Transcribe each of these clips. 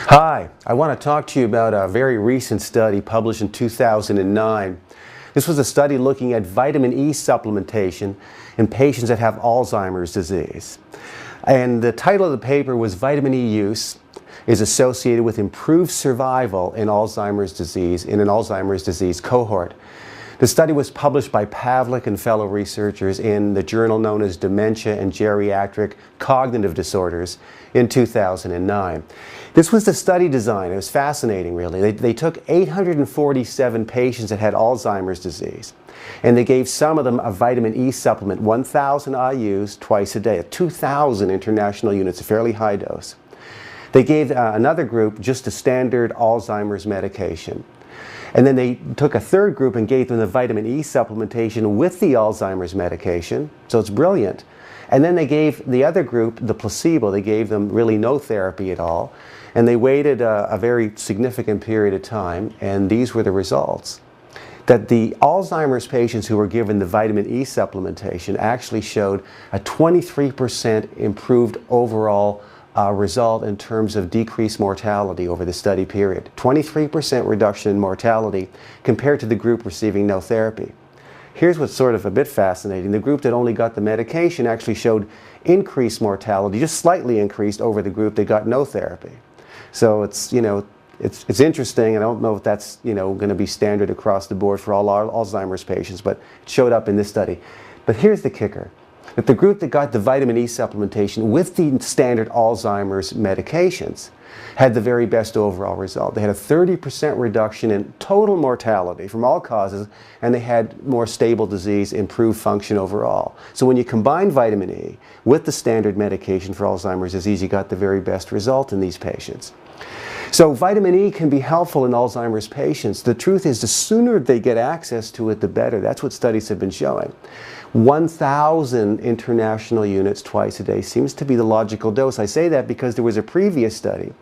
Hi, I want to talk to you about a very recent study published in 2009. This was a study looking at vitamin E supplementation in patients that have Alzheimer's disease. And the title of the paper was Vitamin E Use is Associated with Improved Survival in Alzheimer's Disease in an Alzheimer's Disease Cohort. The study was published by Pavlik and fellow researchers in the journal known as Dementia and Geriatric Cognitive Disorders in 2009. This was the study design. It was fascinating, really. They took 847 patients that had Alzheimer's disease, and they gave some of them a vitamin E supplement, 1,000 IUs twice a day, 2,000 international units, a fairly high dose. They gave another group just a standard Alzheimer's medication. And then they took a third group and gave them the vitamin E supplementation with the Alzheimer's medication, so it's brilliant. And then they gave the other group the placebo. They gave them really no therapy at all. And they waited a very significant period of time, and these were the results. That the Alzheimer's patients who were given the vitamin E supplementation actually showed a 23% improved overall result in terms of decreased mortality over the study period. 23% reduction in mortality compared to the group receiving no therapy. Here's what's sort of a bit fascinating. The group that only got the medication actually showed increased mortality, just slightly increased over the group that got no therapy. So it's interesting. I don't know if that's going to be standard across the board for all our Alzheimer's patients, but it showed up in this study. But here's the kicker. That the group that got the vitamin E supplementation with the standard Alzheimer's medications had the very best overall result. They had a 30% reduction in total mortality from all causes, and they had more stable disease, improved function overall. So when you combine vitamin E with the standard medication for Alzheimer's disease, you got the very best result in these patients. So vitamin E can be helpful in Alzheimer's patients. The truth is, the sooner they get access to it, the better. That's what studies have been showing. 1,000 international units twice a day seems to be the logical dose. I say that because there was a previous study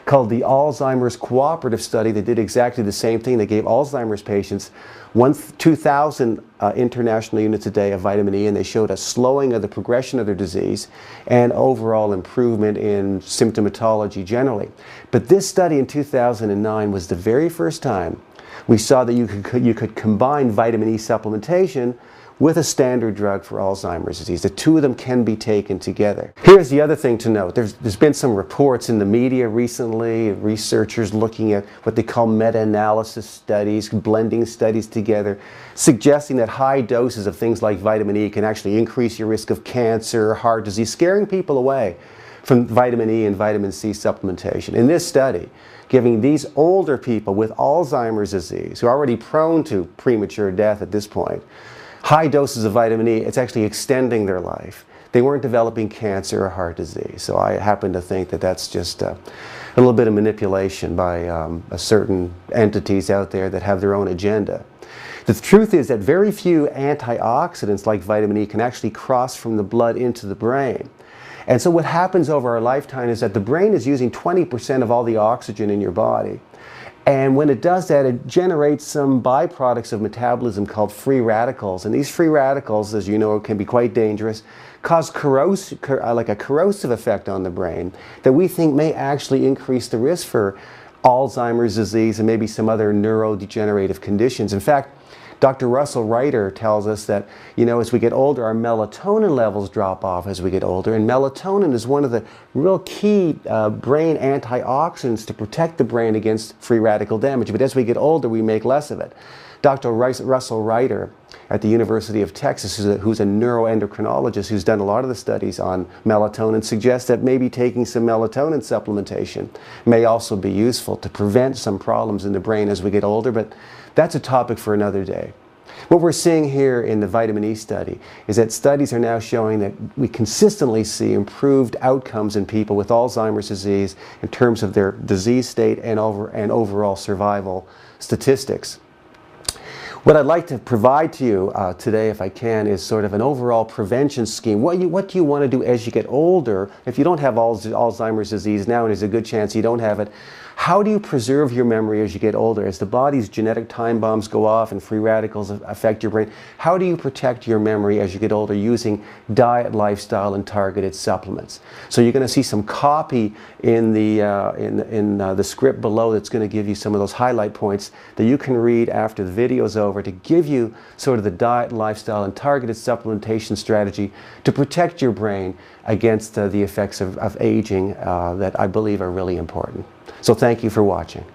called the Alzheimer's Cooperative Study that did exactly the same thing. They gave Alzheimer's patients 2,000 international units a day of vitamin E, and they showed a slowing of the progression of their disease and overall improvement in symptomatology generally. But this study in 2009 was the very first time we saw that you could combine vitamin E supplementation with a standard drug for Alzheimer's disease. The two of them can be taken together. Here's the other thing to note. There's been some reports in the media recently, researchers looking at what they call meta-analysis studies, blending studies together, suggesting that high doses of things like vitamin E can actually increase your risk of cancer, heart disease, scaring people away from vitamin E and vitamin C supplementation. In this study, giving these older people with Alzheimer's disease, who are already prone to premature death at this point, high doses of vitamin E, it's actually extending their life. They weren't developing cancer or heart disease. So I happen to think that that's just a little bit of manipulation by certain entities out there that have their own agenda. The truth is that very few antioxidants like vitamin E can actually cross from the blood into the brain. And so what happens over our lifetime is that the brain is using 20% of all the oxygen in your body. And when it does that, it generates some byproducts of metabolism called free radicals. And these free radicals, as you know, can be quite dangerous, cause a corrosive effect on the brain that we think may actually increase the risk for Alzheimer's disease and maybe some other neurodegenerative conditions. In fact, Dr. Russell Reiter tells us that, as we get older, our melatonin levels drop off as we get older. And melatonin is one of the real key brain antioxidants to protect the brain against free radical damage. But as we get older, we make less of it. Dr. Russell Reiter at the University of Texas, who's a neuroendocrinologist who's done a lot of the studies on melatonin, suggests that maybe taking some melatonin supplementation may also be useful to prevent some problems in the brain as we get older. But that's a topic for another day. What we're seeing here in the vitamin E study is that studies are now showing that we consistently see improved outcomes in people with Alzheimer's disease in terms of their disease state and overall survival statistics. What I'd like to provide to you today, if I can, is sort of an overall prevention scheme. What do you want to do as you get older? If you don't have Alzheimer's disease now, and there's a good chance you don't have it, How do you preserve your memory as you get older? As the body's genetic time bombs go off and free radicals affect your brain, how do you protect your memory as you get older using diet, lifestyle, and targeted supplements? So you're going to see some copy in the script below that's going to give you some of those highlight points that you can read after the video is over to give you sort of the diet, lifestyle, and targeted supplementation strategy to protect your brain against the effects of aging that I believe are really important. So thank you for watching.